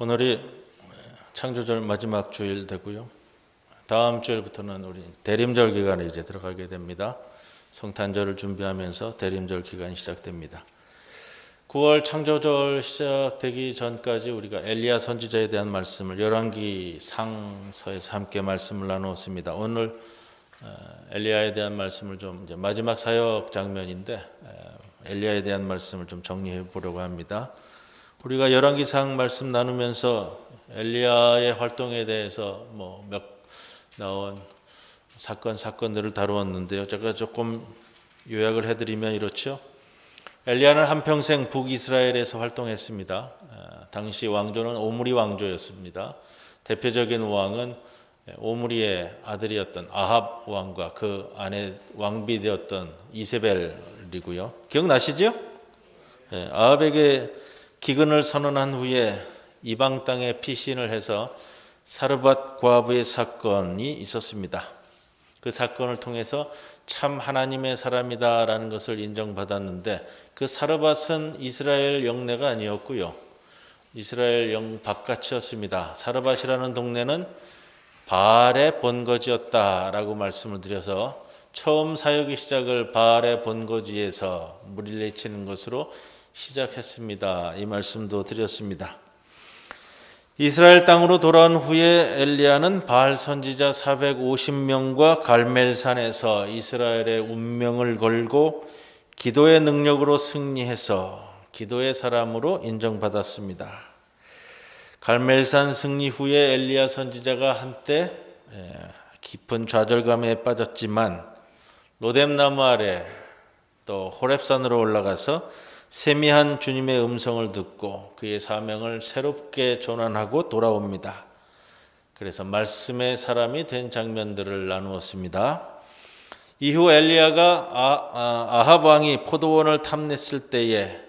오늘이 창조절 마지막 주일 되고요. 다음 주일부터는 우리 대림절 기간에 이제 들어가게 됩니다. 성탄절을 준비하면서 대림절 기간이 시작됩니다. 9월 창조절 시작되기 전까지 우리가 엘리야 선지자에 대한 말씀을 열왕기 상서에서 함께 말씀을 나누었습니다. 오늘 엘리야에 대한 말씀을 좀 이제 마지막 사역 장면인데 엘리야에 대한 말씀을 좀 정리해 보려고 합니다. 우리가 열왕기상 말씀 나누면서 엘리야의 활동에 대해서 몇 나온 사건들을 다루었는데요. 제가 조금 요약을 해드리면 이렇죠. 엘리야는 한평생 북이스라엘에서 활동했습니다. 당시 왕조는 오므리 왕조였습니다. 대표적인 왕은 오므리의 아들이었던 아합 왕과 그 아내 왕비 되었던 이세벨이고요. 기억나시죠? 아합에게 기근을 선언한 후에 이방 땅에 피신을 해서 사르밧 과부의 사건이 있었습니다. 그 사건을 통해서 참 하나님의 사람이다라는 것을 인정받았는데 그 사르밧은 이스라엘 영내가 아니었고요. 이스라엘 영 바깥이었습니다. 사르밧이라는 동네는 바알의 본거지였다라고 말씀을 드려서 처음 사역의 시작을 바알의 본거지에서 무리를 내치는 것으로 시작했습니다. 이 말씀도 드렸습니다. 이스라엘 땅으로 돌아온 후에 엘리야는 바알 선지자 450명과 갈멜산에서 이스라엘의 운명을 걸고 기도의 능력으로 승리해서 기도의 사람으로 인정받았습니다. 갈멜산 승리 후에 엘리야 선지자가 한때 깊은 좌절감에 빠졌지만 로뎀나무 아래 또 호렙산으로 올라가서 세미한 주님의 음성을 듣고 그의 사명을 새롭게 전환하고 돌아옵니다. 그래서 말씀의 사람이 된 장면들을 나누었습니다. 이후 엘리야가 아합 왕이 포도원을 탐냈을 때에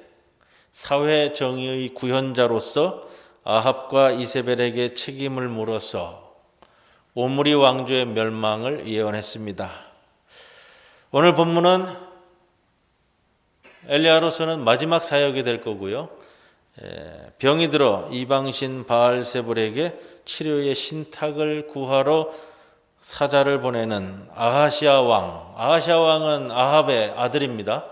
사회 정의의 구현자로서 아합과 이세벨에게 책임을 물어서 오므리 왕조의 멸망을 예언했습니다. 오늘 본문은 엘리야로서는 마지막 사역이 될 거고요. 병이 들어 이방신 바알세불에게 치료의 신탁을 구하러 사자를 보내는 아하시아 왕. 아하시아 왕은 아합의 아들입니다.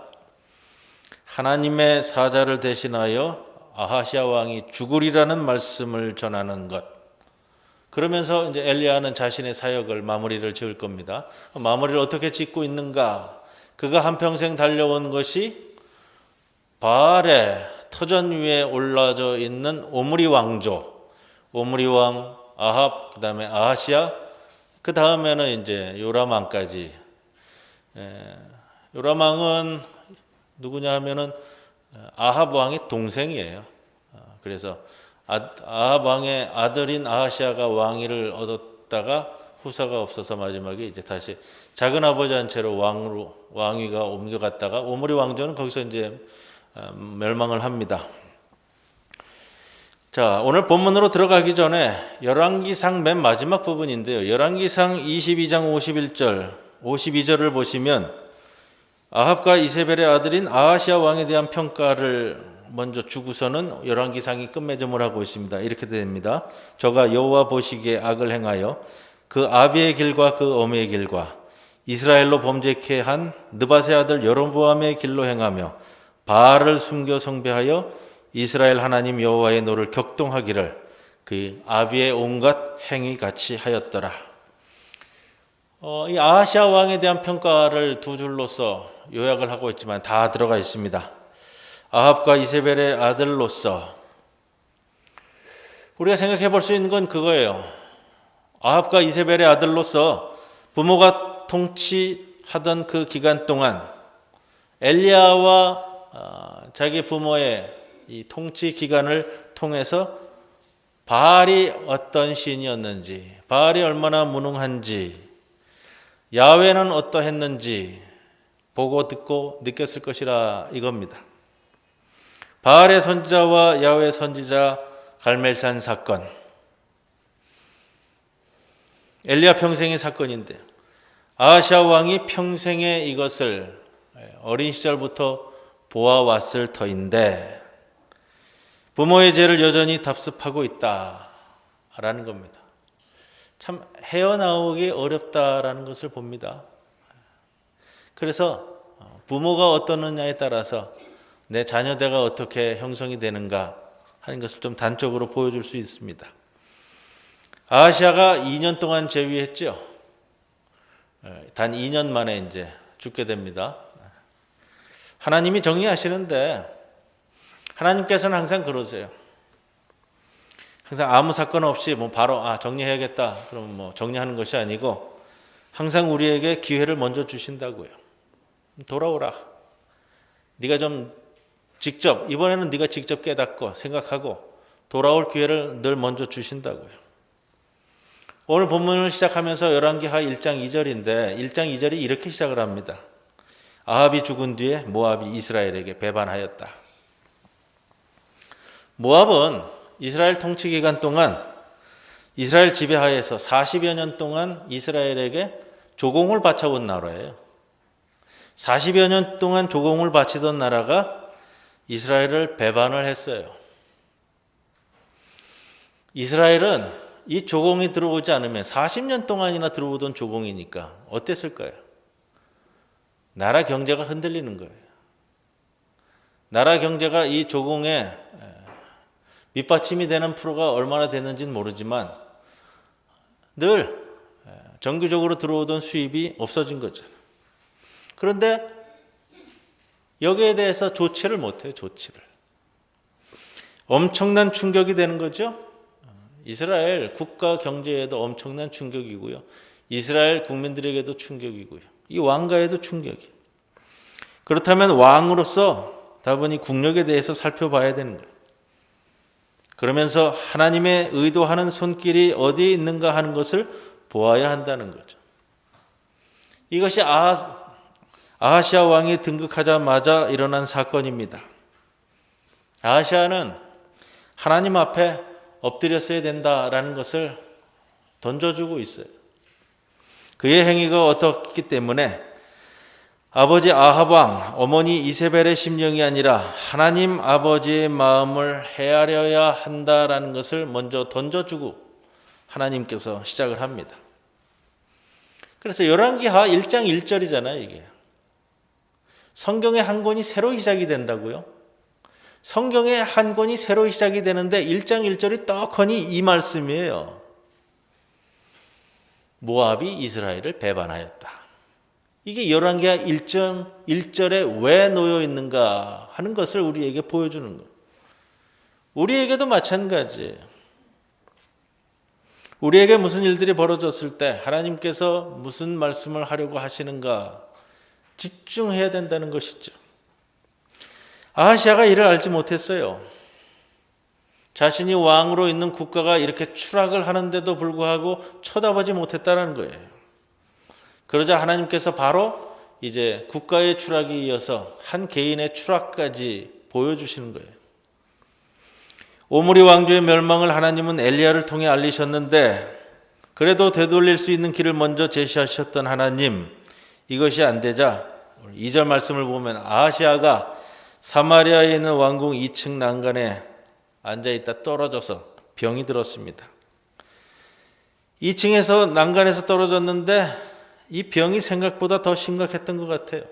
하나님의 사자를 대신하여 아하시아 왕이 죽으리라는 말씀을 전하는 것. 그러면서 이제 엘리야는 자신의 사역을 마무리를 지을 겁니다. 마무리를 어떻게 짓고 있는가? 그가 한평생 달려온 것이 바알의 터전 위에 올라져 있는 오므리 왕조, 오므리 왕 아합, 그다음에 아하시아, 그 다음에는 이제 요람 왕까지. 요람 왕은 누구냐 하면은 아합 왕의 동생이에요. 그래서 아합 왕의 아들인 아하시아가 왕위를 얻었다가 후사가 없어서 마지막에 이제 다시 작은 아버지 한 채로 왕위가 옮겨갔다가 오므리 왕조는 거기서 이제 멸망을 합니다. 자, 오늘 본문으로 들어가기 전에 열왕기상 맨 마지막 부분인데요. 열왕기상 22장 51절, 52절을 보시면 아합과 이세벨의 아들인 아하시아 왕에 대한 평가를 먼저 주고서는 열왕기상이 끝맺음을 하고 있습니다. 이렇게 됩니다. 저가 여호와 보시기에 악을 행하여 그 아비의 길과 그 어미의 길과 이스라엘로 범죄케 한 느밧의 아들 여로보암의 길로 행하며 바알을 숨겨 숭배하여 이스라엘 하나님 여호와의 노를 격동하기를 그 아비의 온갖 행위 같이 하였더라. 이 아하시아 왕에 대한 평가를 두 줄로서 요약을 하고 있지만 다 들어가 있습니다. 아합과 이세벨의 아들로서 우리가 생각해 볼 수 있는 건 그거예요. 아합과 이세벨의 아들로서 부모가 통치하던 그 기간 동안 엘리야와 자기 부모의 이 통치 기간을 통해서 바알이 어떤 신이었는지, 바알이 얼마나 무능한지, 야훼는 어떠했는지 보고 듣고 느꼈을 것이라 이겁니다. 바알의 선지자와 야훼 선지자 갈멜산 사건, 엘리야 평생의 사건인데 아하시아 왕이 평생에 이것을 어린 시절부터 보아왔을 터인데 부모의 죄를 여전히 답습하고 있다라는 겁니다. 참 헤어나오기 어렵다라는 것을 봅니다. 그래서 부모가 어떠느냐에 따라서 내 자녀대가 어떻게 형성이 되는가 하는 것을 좀 단적으로 보여줄 수 있습니다. 아하시아가 2년 동안 재위했죠. 단 2년 만에 이제 죽게 됩니다. 하나님이 정리하시는데 하나님께서는 항상 그러세요. 항상 아무 사건 없이 바로 정리해야겠다 그럼 정리하는 것이 아니고 항상 우리에게 기회를 먼저 주신다고요. 돌아오라. 네가 좀 이번에는 네가 직접 깨닫고 생각하고 돌아올 기회를 늘 먼저 주신다고요. 오늘 본문을 시작하면서 열왕기하 1장 2절인데 1장 2절이 이렇게 시작을 합니다. 아합이 죽은 뒤에 모압이 이스라엘에게 배반하였다. 모압은 이스라엘 통치 기간 동안 이스라엘 지배하에서 40여 년 동안 이스라엘에게 조공을 바쳐온 나라예요. 40여 년 동안 조공을 바치던 나라가 이스라엘을 배반을 했어요. 이스라엘은 이 조공이 들어오지 않으면 40년 동안이나 들어오던 조공이니까 어땠을까요? 나라 경제가 흔들리는 거예요. 나라 경제가 이 조공에 밑받침이 되는 프로가 얼마나 됐는지는 모르지만 늘 정기적으로 들어오던 수입이 없어진 거죠. 그런데 여기에 대해서 조치를 못해요. 조치를. 엄청난 충격이 되는 거죠. 이스라엘 국가 경제에도 엄청난 충격이고요. 이스라엘 국민들에게도 충격이고요. 이 왕가에도 충격이에요. 그렇다면 왕으로서 다분히 국력에 대해서 살펴봐야 되는 거예요. 그러면서 하나님의 의도하는 손길이 어디에 있는가 하는 것을 보아야 한다는 거죠. 이것이 아하시아 왕이 등극하자마자 일어난 사건입니다. 아하시아는 하나님 앞에 엎드렸어야 된다라는 것을 던져주고 있어요. 그의 행위가 어떻기 때문에 아버지 아합 왕, 어머니 이세벨의 심령이 아니라 하나님 아버지의 마음을 헤아려야 한다라는 것을 먼저 던져주고 하나님께서 시작을 합니다. 그래서 열왕기하 1장 1절이잖아요, 이게. 성경의 한 권이 새로 시작이 된다고요? 성경의 한 권이 새로 시작이 되는데 1장 1절이 떡하니 이 말씀이에요. 모압이 이스라엘을 배반하였다. 이게 열왕기하 1장 1절에 왜 놓여 있는가 하는 것을 우리에게 보여주는 거예요. 우리에게도 마찬가지예요. 우리에게 무슨 일들이 벌어졌을 때 하나님께서 무슨 말씀을 하려고 하시는가 집중해야 된다는 것이죠. 아하시아가 이를 알지 못했어요. 자신이 왕으로 있는 국가가 이렇게 추락을 하는데도 불구하고 쳐다보지 못했다는 거예요. 그러자 하나님께서 바로 이제 국가의 추락에 이어서 한 개인의 추락까지 보여주시는 거예요. 오므리 왕조의 멸망을 하나님은 엘리야를 통해 알리셨는데 그래도 되돌릴 수 있는 길을 먼저 제시하셨던 하나님, 이것이 안 되자 2절 말씀을 보면 아하시아가 사마리아에 있는 왕궁 2층 난간에 앉아있다 떨어져서 병이 들었습니다. 2층에서 난간에서 떨어졌는데 이 병이 생각보다 더 심각했던 것 같아요.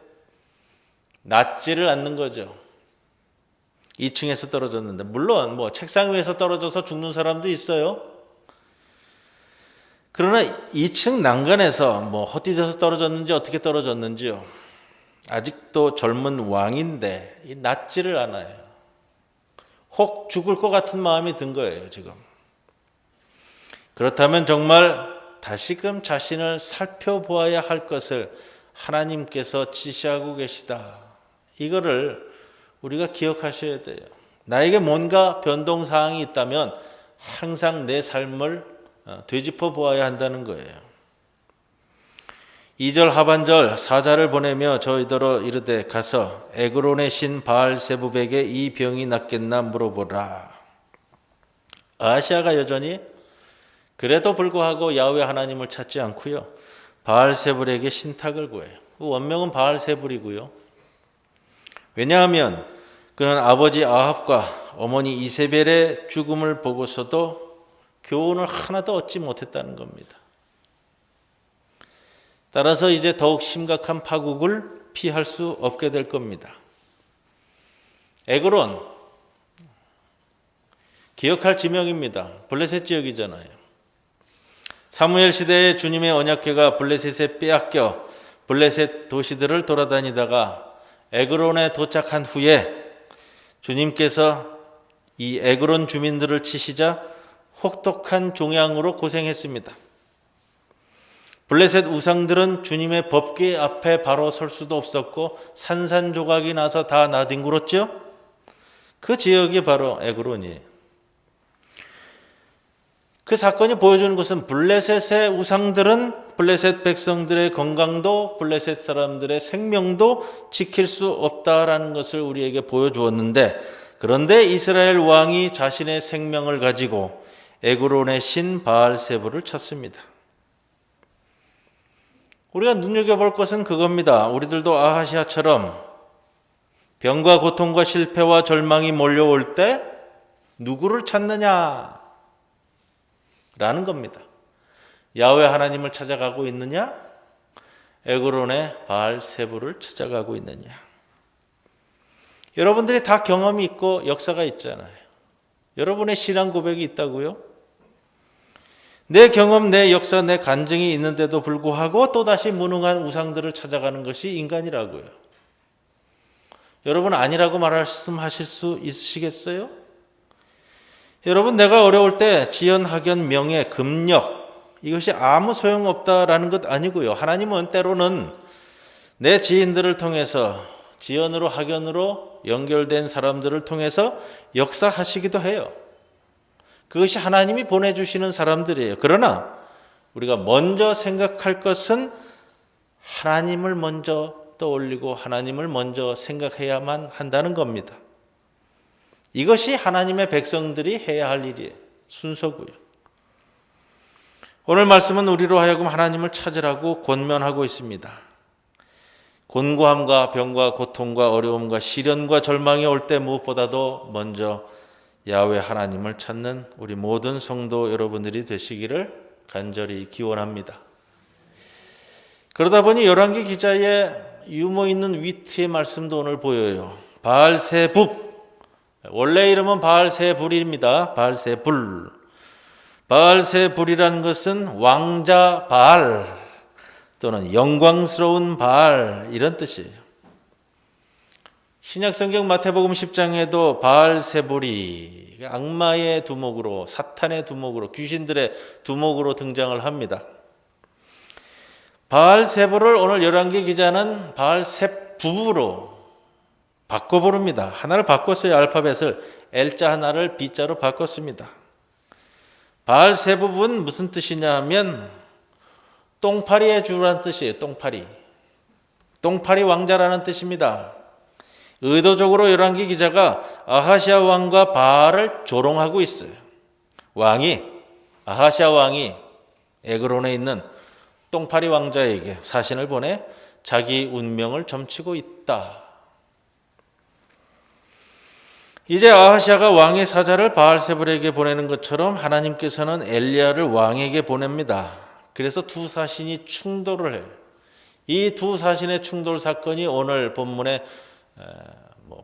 낫지를 않는 거죠. 2층에서 떨어졌는데 물론 책상 위에서 떨어져서 죽는 사람도 있어요. 그러나 2층 난간에서 헛디뎌서 떨어졌는지 어떻게 떨어졌는지요. 아직도 젊은 왕인데 낫지를 않아요. 혹 죽을 것 같은 마음이 든 거예요, 지금. 그렇다면 정말 다시금 자신을 살펴보아야 할 것을 하나님께서 지시하고 계시다. 이거를 우리가 기억하셔야 돼요. 나에게 뭔가 변동사항이 있다면 항상 내 삶을 되짚어 보아야 한다는 거예요. 2절 하반절 사자를 보내며 저희더러 이르되 가서 에그론의 신 바알세붑에게 이 병이 낫겠나 물어보라. 아하시아가 여전히 그래도 불구하고 야훼 하나님을 찾지 않고요. 바알세불에게 신탁을 구해요. 그 원명은 바알세불이고요. 왜냐하면 그는 아버지 아합과 어머니 이세벨의 죽음을 보고서도 교훈을 하나도 얻지 못했다는 겁니다. 따라서 이제 더욱 심각한 파국을 피할 수 없게 될 겁니다. 에그론, 기억할 지명입니다. 블레셋 지역이잖아요. 사무엘 시대에 주님의 언약궤가 블레셋에 빼앗겨 블레셋 도시들을 돌아다니다가 에그론에 도착한 후에 주님께서 이 에그론 주민들을 치시자 혹독한 종양으로 고생했습니다. 블레셋 우상들은 주님의 법궤 앞에 바로 설 수도 없었고 산산조각이 나서 다 나뒹굴었죠. 그 지역이 바로 에그론이에요. 그 사건이 보여주는 것은 블레셋의 우상들은 블레셋 백성들의 건강도 블레셋 사람들의 생명도 지킬 수 없다라는 것을 우리에게 보여주었는데, 그런데 이스라엘 왕이 자신의 생명을 가지고 에그론의 신 바알세불을 쳤습니다. 우리가 눈여겨볼 것은 그겁니다. 우리들도 아하시아처럼 병과 고통과 실패와 절망이 몰려올 때 누구를 찾느냐 라는 겁니다. 야훼 하나님을 찾아가고 있느냐? 에그론의 바알세불을 찾아가고 있느냐? 여러분들이 다 경험이 있고 역사가 있잖아요. 여러분의 신앙 고백이 있다고요? 내 경험, 내 역사, 내 간증이 있는데도 불구하고 또다시 무능한 우상들을 찾아가는 것이 인간이라고요. 여러분 아니라고 말씀하실 수 있으시겠어요? 여러분, 내가 어려울 때 지연, 학연, 명예, 금력 이것이 아무 소용없다라는 것 아니고요. 하나님은 때로는 내 지인들을 통해서 지연으로 학연으로 연결된 사람들을 통해서 역사하시기도 해요. 그것이 하나님이 보내주시는 사람들이에요. 그러나 우리가 먼저 생각할 것은 하나님을 먼저 떠올리고 하나님을 먼저 생각해야만 한다는 겁니다. 이것이 하나님의 백성들이 해야 할 일이에요. 순서고요. 오늘 말씀은 우리로 하여금 하나님을 찾으라고 권면하고 있습니다. 곤고함과 병과 고통과 어려움과 시련과 절망이 올 때 무엇보다도 먼저 야훼 하나님을 찾는 우리 모든 성도 여러분들이 되시기를 간절히 기원합니다. 그러다 보니 열왕기 기자의 유머 있는 위트의 말씀도 오늘 보여요. 바알세붑, 원래 이름은 바알세불입니다. 바알세불. 바알세불이라는 것은 왕자 바알 또는 영광스러운 바알 이런 뜻이에요. 신약성경 마태복음 10장에도 바알세불이 악마의 두목으로, 사탄의 두목으로, 귀신들의 두목으로 등장을 합니다. 바알세불을 오늘 열왕기 기자는 바알세붑으로 바꿔 부릅니다. 하나를 바꿨어요. 알파벳을 L자 하나를 B자로 바꿨습니다. 바알세붑은 무슨 뜻이냐 하면 똥파리의 주라는 뜻이에요. 똥파리 왕자라는 뜻입니다. 의도적으로 열왕기 기자가 아하시아 왕과 바알을 조롱하고 있어요. 아하시아 왕이 에그론에 있는 똥파리 왕자에게 사신을 보내 자기 운명을 점치고 있다. 이제 아하시아가 왕의 사자를 바알세불에게 보내는 것처럼 하나님께서는 엘리야를 왕에게 보냅니다. 그래서 두 사신이 충돌을 해요. 이 두 사신의 충돌 사건이 오늘 본문에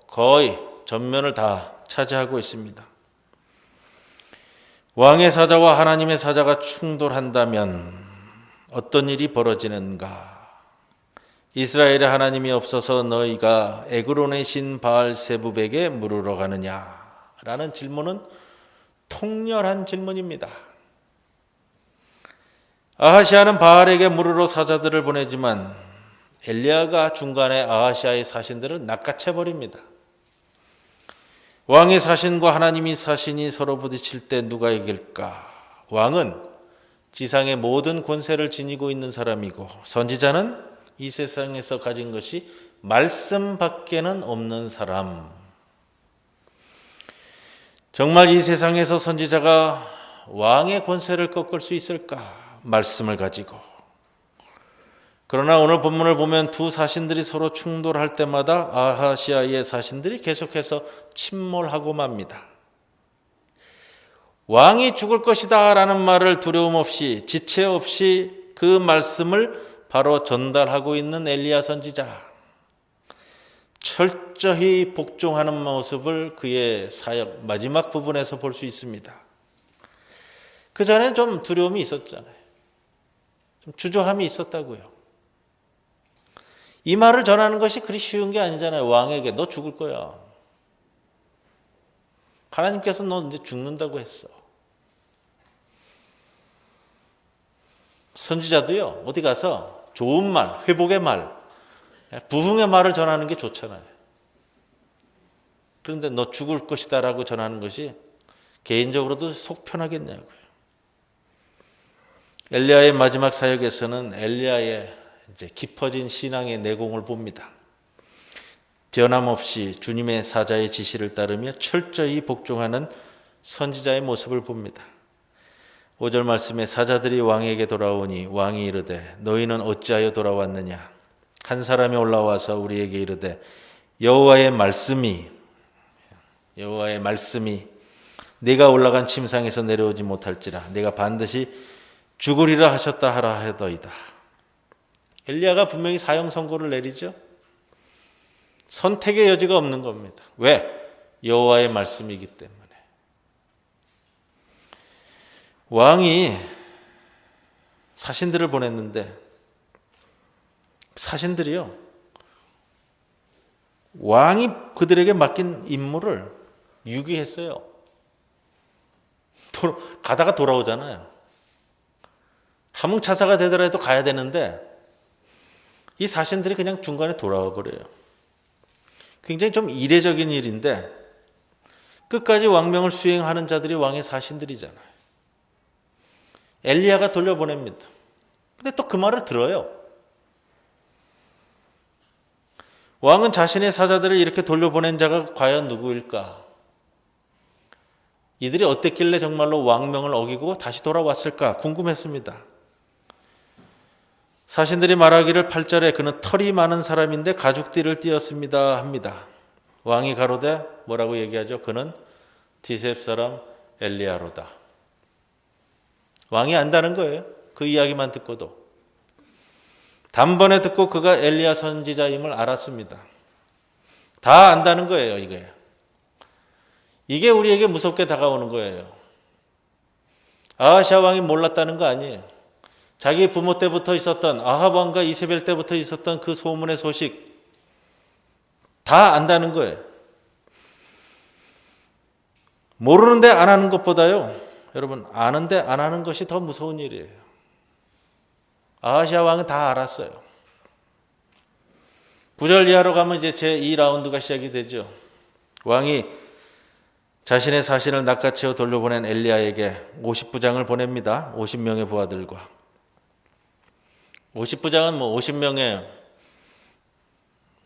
거의 전면을 다 차지하고 있습니다. 왕의 사자와 하나님의 사자가 충돌한다면 어떤 일이 벌어지는가? 이스라엘의 하나님이 없어서 너희가 에그론의 신 바알세붑에게 물으러 가느냐? 라는 질문은 통렬한 질문입니다. 아하시아는 바알에게 물으러 사자들을 보내지만 엘리야가 중간에 아하시아의 사신들을 낚아채버립니다. 왕의 사신과 하나님의 사신이 서로 부딪힐 때 누가 이길까? 왕은 지상의 모든 권세를 지니고 있는 사람이고 선지자는 이 세상에서 가진 것이 말씀밖에는 없는 사람. 정말 이 세상에서 선지자가 왕의 권세를 꺾을 수 있을까? 말씀을 가지고. 그러나 오늘 본문을 보면 두 사신들이 서로 충돌할 때마다 아하시아의 사신들이 계속해서 침몰하고 맙니다. 왕이 죽을 것이다 라는 말을 두려움 없이 지체 없이 그 말씀을 바로 전달하고 있는 엘리야 선지자. 철저히 복종하는 모습을 그의 사역 마지막 부분에서 볼 수 있습니다. 그 전에 좀 두려움이 있었잖아요. 좀 주저함이 있었다고요. 이 말을 전하는 것이 그리 쉬운 게 아니잖아요. 왕에게 너 죽을 거야. 하나님께서 너 이제 죽는다고 했어. 선지자도요, 어디 가서 좋은 말, 회복의 말, 부흥의 말을 전하는 게 좋잖아요. 그런데 너 죽을 것이다 라고 전하는 것이 개인적으로도 속 편하겠냐고요. 엘리야의 마지막 사역에서는 엘리야의 이제 깊어진 신앙의 내공을 봅니다. 변함없이 주님의 사자의 지시를 따르며 철저히 복종하는 선지자의 모습을 봅니다. 5절 말씀에 사자들이 왕에게 돌아오니 왕이 이르되 너희는 어찌하여 돌아왔느냐? 한 사람이 올라와서 우리에게 이르되 여호와의 말씀이 네가 올라간 침상에서 내려오지 못할지라 내가 반드시 죽으리라 하셨다 하라 하더이다. 엘리야가 분명히 사형 선고를 내리죠. 선택의 여지가 없는 겁니다. 왜? 여호와의 말씀이기 때문에. 왕이 사신들을 보냈는데 사신들이요, 왕이 그들에게 맡긴 임무를 유기했어요. 가다가 돌아오잖아요. 함흥차사가 되더라도 가야 되는데 이 사신들이 그냥 중간에 돌아와 버려요. 굉장히 좀 이례적인 일인데 끝까지 왕명을 수행하는 자들이 왕의 사신들이잖아요. 엘리야가 돌려보냅니다. 근데 또 그 말을 들어요. 왕은 자신의 사자들을 이렇게 돌려보낸 자가 과연 누구일까? 이들이 어땠길래 정말로 왕명을 어기고 다시 돌아왔을까 궁금했습니다. 사신들이 말하기를 8절에 그는 털이 많은 사람인데 가죽띠를 띠었습니다 합니다. 왕이 가로되 뭐라고 얘기하죠? 그는 디셉 사람 엘리야로다. 왕이 안다는 거예요. 그 이야기만 듣고도. 단번에 듣고 그가 엘리야 선지자임을 알았습니다. 다 안다는 거예요. 이게 우리에게 무섭게 다가오는 거예요. 아하시아 왕이 몰랐다는 거 아니에요. 자기 부모 때부터 있었던 아합 왕과 이세벨 때부터 있었던 그 소문의 소식 다 안다는 거예요. 모르는데 안 하는 것보다요, 여러분, 아는데 안 하는 것이 더 무서운 일이에요. 아하시아 왕은 다 알았어요. 9절 이하로 가면 이제 제2라운드가 시작이 되죠. 왕이 자신의 사신을 낚아채어 돌려보낸 엘리야에게 50부장을 보냅니다. 50명의 부하들과. 50부장은 50명의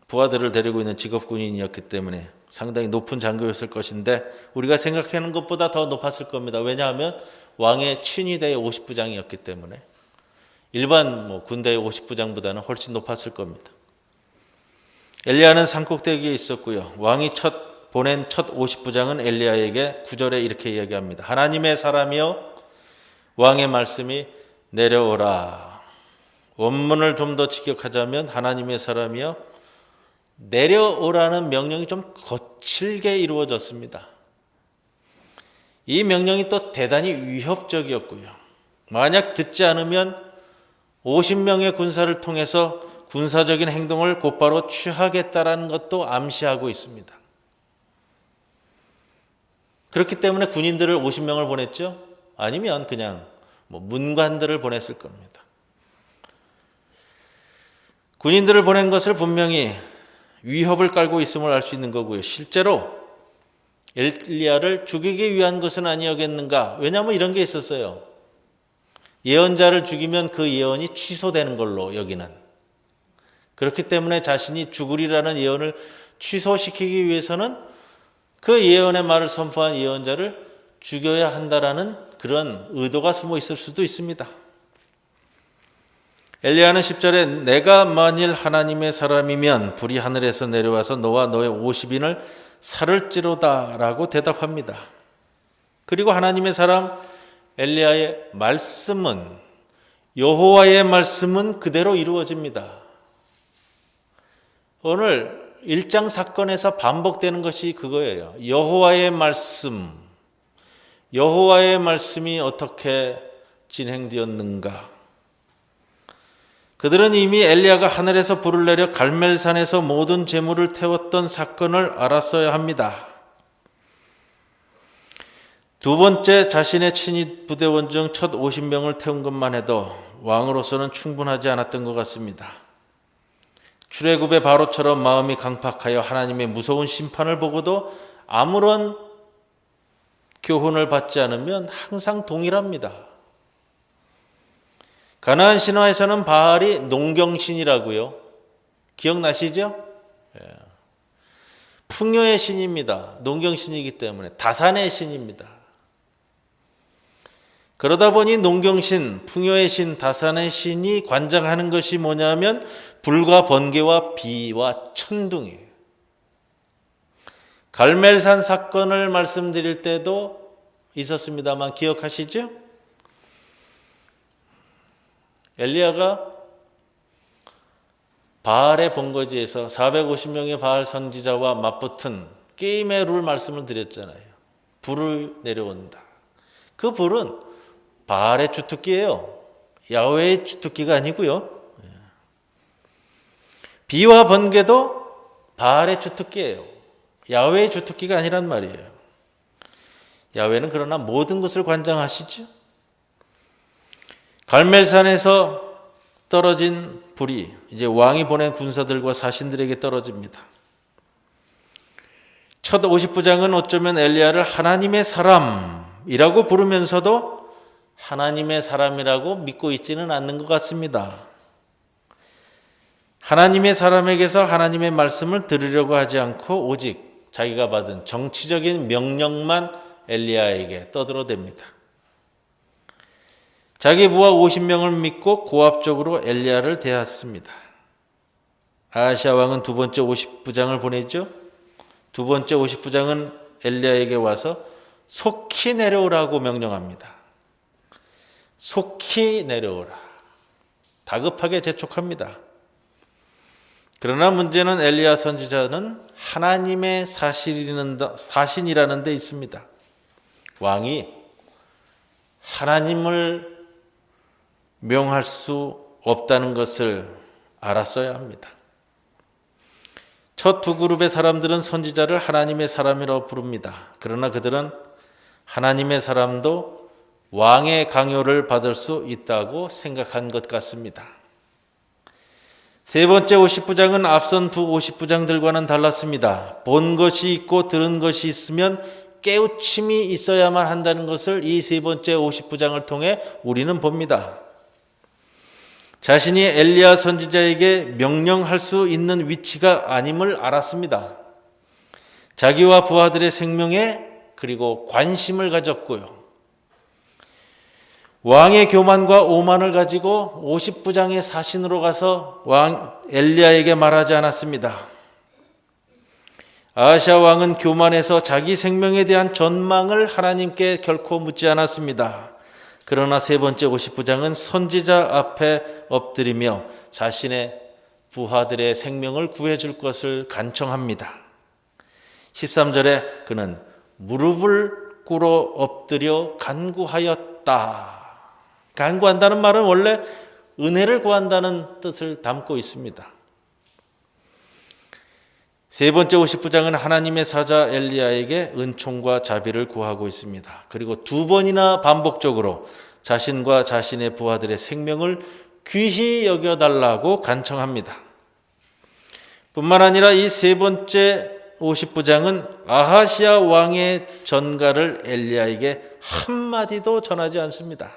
부하들을 데리고 있는 직업군인이었기 때문에 상당히 높은 장교였을 것인데 우리가 생각하는 것보다 더 높았을 겁니다. 왜냐하면 왕의 친위대의 50부장이었기 때문에 일반 군대의 50부장보다는 훨씬 높았을 겁니다. 엘리야는 산꼭대기에 있었고요. 왕이 보낸 첫 50부장은 엘리야에게 9절에 이렇게 이야기합니다. 하나님의 사람이여 왕의 말씀이 내려오라. 원문을 좀 더 직역하자면 하나님의 사람이여 내려오라는 명령이 좀 거칠게 이루어졌습니다. 이 명령이 또 대단히 위협적이었고요. 만약 듣지 않으면 50명의 군사를 통해서 군사적인 행동을 곧바로 취하겠다라는 것도 암시하고 있습니다. 그렇기 때문에 군인들을 50명을 보냈죠? 아니면 그냥 문관들을 보냈을 겁니다. 군인들을 보낸 것을 분명히 위협을 깔고 있음을 알 수 있는 거고요. 실제로 엘리야를 죽이기 위한 것은 아니었겠는가? 왜냐하면 이런 게 있었어요. 예언자를 죽이면 그 예언이 취소되는 걸로 여기는. 그렇기 때문에 자신이 죽으리라는 예언을 취소시키기 위해서는 그 예언의 말을 선포한 예언자를 죽여야 한다라는 그런 의도가 숨어 있을 수도 있습니다. 엘리야는 10절에 내가 만일 하나님의 사람이면 불이 하늘에서 내려와서 너와 너의 50인을 살을지로다 라고 대답합니다. 그리고 하나님의 사람 엘리야의 말씀은, 여호와의 말씀은 그대로 이루어집니다. 오늘 1장 사건에서 반복되는 것이 그거예요. 여호와의 말씀이 어떻게 진행되었는가. 그들은 이미 엘리야가 하늘에서 불을 내려 갈멜산에서 모든 재물을 태웠던 사건을 알았어야 합니다. 두 번째, 자신의 친위 부대원 중 첫 50명을 태운 것만 해도 왕으로서는 충분하지 않았던 것 같습니다. 출애굽의 바로처럼 마음이 강팍하여 하나님의 무서운 심판을 보고도 아무런 교훈을 받지 않으면 항상 동일합니다. 가나안 신화에서는 바알이 농경신이라고요. 기억나시죠? 풍요의 신입니다. 농경신이기 때문에 다산의 신입니다. 그러다 보니 농경신, 풍요의 신, 다산의 신이 관장하는 것이 뭐냐면 불과 번개와 비와 천둥이에요. 갈멜산 사건을 말씀드릴 때도 있었습니다만 기억하시죠? 엘리야가 바알의 본거지에서 450명의 바알 선지자와 맞붙은 게임의 룰 말씀을 드렸잖아요. 불을 내려온다. 그 불은 바알의 주특기예요. 야훼의 주특기가 아니고요. 비와 번개도 바알의 주특기예요. 야훼의 주특기가 아니란 말이에요. 야훼는 그러나 모든 것을 관장하시죠. 갈멜산에서 떨어진 불이 이제 왕이 보낸 군사들과 사신들에게 떨어집니다. 첫 50부장은 어쩌면 엘리야를 하나님의 사람이라고 부르면서도 하나님의 사람이라고 믿고 있지는 않는 것 같습니다. 하나님의 사람에게서 하나님의 말씀을 들으려고 하지 않고 오직 자기가 받은 정치적인 명령만 엘리야에게 떠들어댑니다. 자기 부하 50명을 믿고 고압적으로 엘리야를 대했습니다. 아하시야 왕은 두 번째 50부장을 보내죠. 두 번째 50부장은 엘리야에게 와서 속히 내려오라고 명령합니다. 속히 내려오라. 다급하게 재촉합니다. 그러나 문제는 엘리야 선지자는 하나님의 사신이라는 데 있습니다. 왕이 하나님을 명할 수 없다는 것을 알았어야 합니다. 첫 두 그룹의 사람들은 선지자를 하나님의 사람이라고 부릅니다. 그러나 그들은 하나님의 사람도 왕의 강요를 받을 수 있다고 생각한 것 같습니다. 세 번째 50부장은 앞선 두 50부장들과는 달랐습니다. 본 것이 있고 들은 것이 있으면 깨우침이 있어야만 한다는 것을 이 세 번째 50부장을 통해 우리는 봅니다. 자신이 엘리야 선지자에게 명령할 수 있는 위치가 아님을 알았습니다. 자기와 부하들의 생명에 그리고 관심을 가졌고요. 왕의 교만과 오만을 가지고 50부장의 사신으로 가서 왕 엘리야에게 말하지 않았습니다. 아하시야 왕은 교만해서 자기 생명에 대한 전망을 하나님께 결코 묻지 않았습니다. 그러나 세 번째 50부장은 선지자 앞에 엎드리며 자신의 부하들의 생명을 구해줄 것을 간청합니다. 13절에 그는 무릎을 꿇어 엎드려 간구하였다. 간구한다는 말은 원래 은혜를 구한다는 뜻을 담고 있습니다. 세 번째 50부장은 하나님의 사자 엘리야에게 은총과 자비를 구하고 있습니다. 그리고 두 번이나 반복적으로 자신과 자신의 부하들의 생명을 귀히 여겨달라고 간청합니다. 뿐만 아니라 이 세 번째 50부장은 아하시야 왕의 전가를 엘리야에게 한마디도 전하지 않습니다.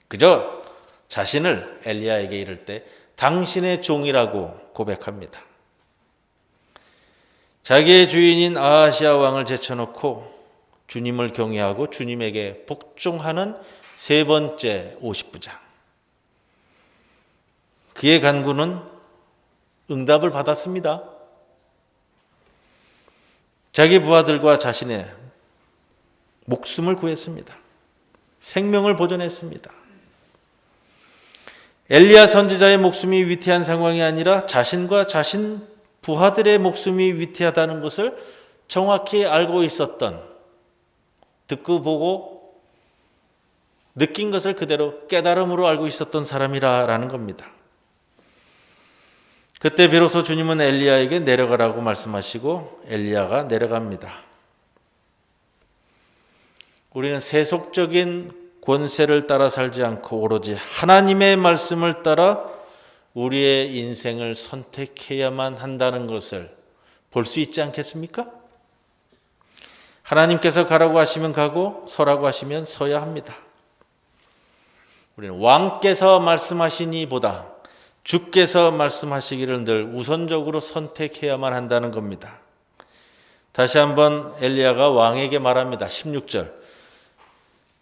그저 자신을 엘리야에게 이를 때 당신의 종이라고 고백합니다. 자기의 주인인 아하시야 왕을 제쳐놓고 주님을 경외하고 주님에게 복종하는 세 번째 50부장. 그의 간구는 응답을 받았습니다. 자기 부하들과 자신의 목숨을 구했습니다. 생명을 보존했습니다. 엘리야 선지자의 목숨이 위태한 상황이 아니라 자신과 자신 부하들의 목숨이 위태하다는 것을 정확히 알고 있었던, 듣고 보고 느낀 것을 그대로 깨달음으로 알고 있었던 사람이라는 겁니다. 그때 비로소 주님은 엘리야에게 내려가라고 말씀하시고 엘리야가 내려갑니다. 우리는 세속적인 권세를 따라 살지 않고 오로지 하나님의 말씀을 따라 우리의 인생을 선택해야만 한다는 것을 볼 수 있지 않겠습니까? 하나님께서 가라고 하시면 가고 서라고 하시면 서야 합니다. 우리는 왕께서 말씀하시니보다 주께서 말씀하시기를 늘 우선적으로 선택해야만 한다는 겁니다. 다시 한번 엘리야가 왕에게 말합니다. 16절.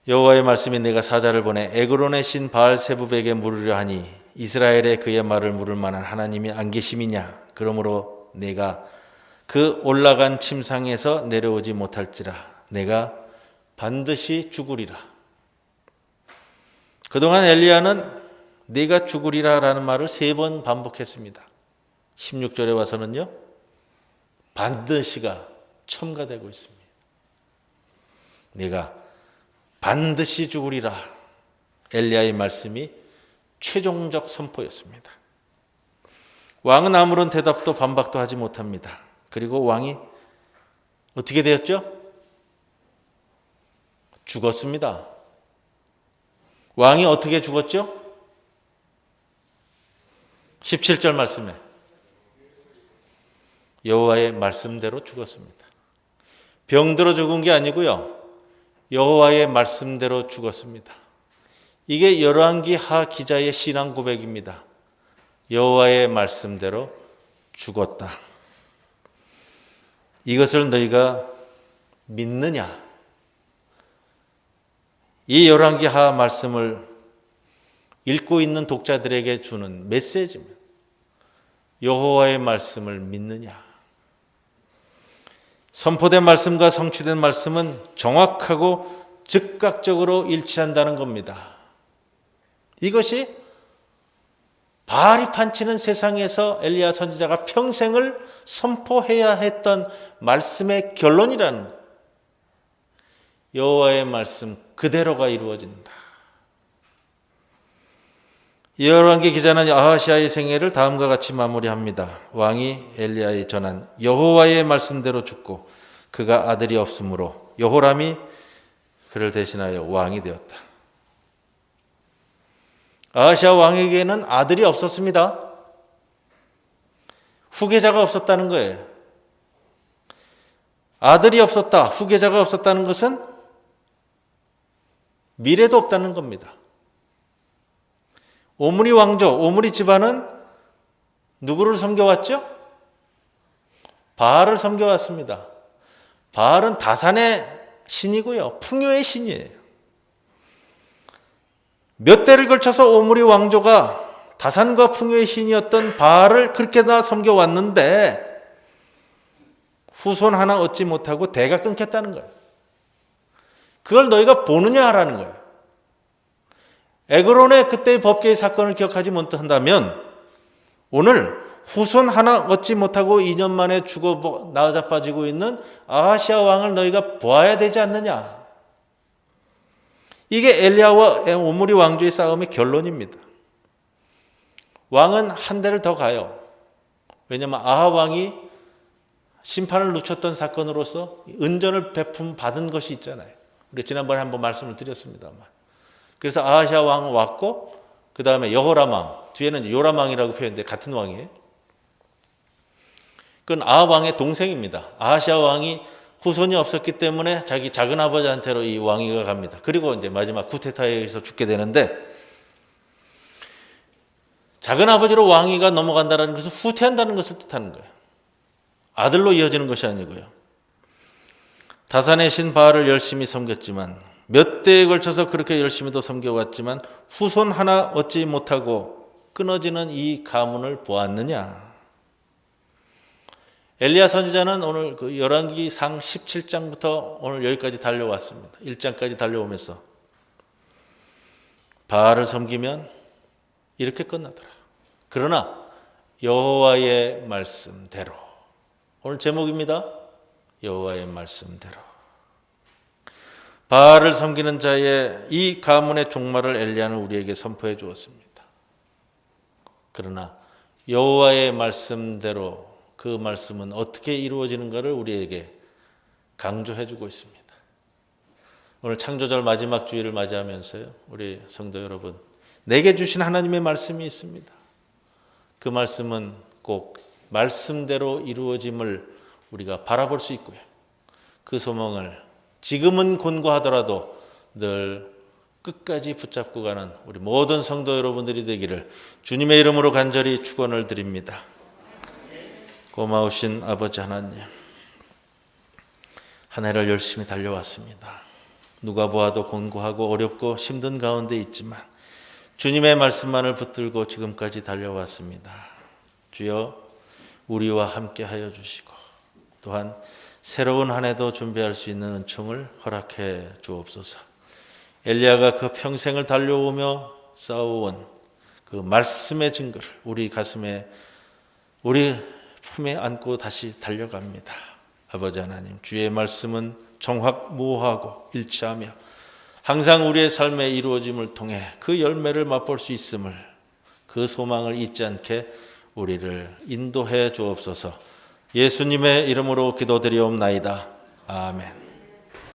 여호와의 말씀이 내가 사자를 보내 에그론의 신 바알세붑에게 물으려 하니 이스라엘에 그의 말을 물을 만한 하나님이 안 계심이냐? 그러므로 내가 그 올라간 침상에서 내려오지 못할지라 내가 반드시 죽으리라. 그동안 엘리야는 네가 죽으리라 라는 말을 3번 반복했습니다. 16절에 와서는요, 반드시가 첨가되고 있습니다. 네가 반드시 죽으리라. 엘리야의 말씀이 최종적 선포였습니다. 왕은 아무런 대답도 반박도 하지 못합니다. 그리고 왕이 어떻게 되었죠? 죽었습니다. 왕이 어떻게 죽었죠? 17절 말씀에 여호와의 말씀대로 죽었습니다. 병들어 죽은 게 아니고요, 여호와의 말씀대로 죽었습니다. 이게 열왕기하 기자의 신앙 고백입니다. 여호와의 말씀대로 죽었다. 이것을 너희가 믿느냐? 이 열왕기하 말씀을 읽고 있는 독자들에게 주는 메시지입니다. 여호와의 말씀을 믿느냐? 선포된 말씀과 성취된 말씀은 정확하고 즉각적으로 일치한다는 겁니다. 이것이 바알이 판치는 세상에서 엘리야 선지자가 평생을 선포해야 했던 말씀의 결론이라는 거예요. 여호와의 말씀 그대로가 이루어진다. 열왕기 기자는 아하시아의 생애를 다음과 같이 마무리합니다. 왕이 엘리야에 전한 여호와의 말씀대로 죽고 그가 아들이 없으므로 여호람이 그를 대신하여 왕이 되었다. 아하시아 왕에게는 아들이 없었습니다. 후계자가 없었다는 거예요. 아들이 없었다, 후계자가 없었다는 것은 미래도 없다는 겁니다. 오므리 왕조, 오므리 집안은 누구를 섬겨왔죠? 바알을 섬겨왔습니다. 바알은 다산의 신이고요, 풍요의 신이에요. 몇 대를 걸쳐서 오므리 왕조가 다산과 풍요의 신이었던 바알을 그렇게 다 섬겨왔는데 후손 하나 얻지 못하고 대가 끊겼다는 거예요. 그걸 너희가 보느냐라는 거예요. 에그론의 그때의 법계의 사건을 기억하지 못한다면 오늘 후손 하나 얻지 못하고 2년 만에 죽어 나자빠지고 있는 아하시아 왕을 너희가 보아야 되지 않느냐. 이게 엘리야와 오므리 왕조의 싸움의 결론입니다. 왕은 한 대를 더 가요. 왜냐하면 아하 왕이 심판을 늦췄던 사건으로서 은전을 베품 받은 것이 있잖아요. 우리 지난번에 한번 말씀을 드렸습니다만. 그래서 아하시아 왕은 왔고 그 다음에 여호람 왕, 뒤에는 요람 왕이라고 표현되는데 같은 왕이에요. 그건 아하 왕의 동생입니다. 아하시아 왕이 후손이 없었기 때문에 자기 작은 아버지한테로 이 왕위가 갑니다. 그리고 이제 마지막 쿠데타에 의해서 죽게 되는데, 작은 아버지로 왕위가 넘어간다는 것은 후퇴한다는 것을 뜻하는 거예요. 아들로 이어지는 것이 아니고요. 다산의 신 바알을 열심히 섬겼지만, 몇 대에 걸쳐서 그렇게 열심히도 섬겨왔지만 후손 하나 얻지 못하고 끊어지는 이 가문을 보았느냐? 엘리야 선지자는 오늘 그 열왕기상 17장부터 오늘 여기까지 달려왔습니다. 1장까지 달려오면서 바알을 섬기면 이렇게 끝나더라. 그러나 여호와의 말씀대로, 오늘 제목입니다. 여호와의 말씀대로. 바알을 섬기는 자의 이 가문의 종말을 엘리야는 우리에게 선포해 주었습니다. 그러나 여호와의 말씀대로 그 말씀은 어떻게 이루어지는가를 우리에게 강조해 주고 있습니다. 오늘 창조절 마지막 주일을 맞이하면서요, 우리 성도 여러분, 내게 주신 하나님의 말씀이 있습니다. 그 말씀은 꼭 말씀대로 이루어짐을 우리가 바라볼 수 있고요, 그 소망을 지금은 곤고하더라도 늘 끝까지 붙잡고 가는 우리 모든 성도 여러분들이 되기를 주님의 이름으로 간절히 축원을 드립니다. 고마우신 아버지 하나님, 한 해를 열심히 달려왔습니다. 누가 보아도 곤고하고 어렵고 힘든 가운데 있지만 주님의 말씀만을 붙들고 지금까지 달려왔습니다. 주여, 우리와 함께 하여 주시고 또한 새로운 한 해도 준비할 수 있는 은총을 허락해 주옵소서. 엘리야가 그 평생을 달려오며 쌓아온 그 말씀의 증거를 우리 가슴에, 우리 품에 안고 다시 달려갑니다. 아버지 하나님, 주의 말씀은 정확무오하고 일치하며 항상 우리의 삶의 이루어짐을 통해 그 열매를 맛볼 수 있음을, 그 소망을 잊지 않게 우리를 인도해 주옵소서. 예수님의 이름으로 기도드리옵나이다. 아멘.